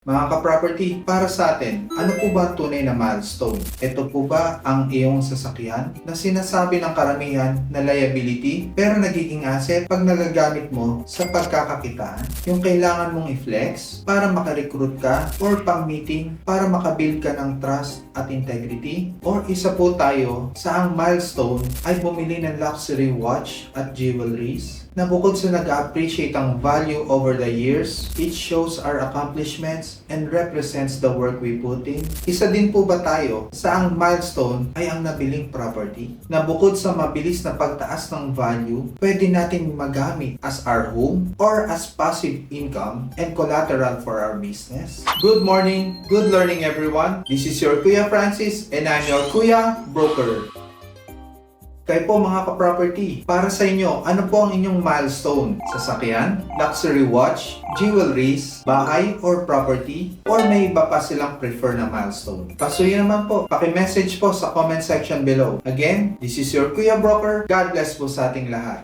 Mga ka-property, para sa atin, ano po ba tunay na milestone? Ito po ba ang iyong sasakyan na sinasabi ng karamihan na liability pero nagiging asset pag nagagamit mo sa pagkakakitaan? Yung kailangan mong i-flex para makarecruit ka or pang-meeting para makabuild ka ng trust at integrity? Or isa po tayo sa ang milestone ay bumili ng luxury watch at jewelries na bukod sa nag-appreciate ang value over the years, it shows our accomplishments and represents the work we put in. Isa din po ba tayo sa ang milestone ay ang nabiling property na bukod sa mabilis na pagtaas ng value, pwede natin magamit as our home or as passive income and collateral for our business? Good morning, good learning everyone. This is your Kuya Francis and I'm your Kuya Broker. Kayo po mga ka-property, para sa inyo, ano po ang inyong milestone? Sasakyan, luxury watch, jewelries, bahay or property? Or may iba pa silang prefer na milestone? Pasuyo naman po, paki-message po sa comment section below. Again, this is your Kuya Broker. God bless po sa ating lahat.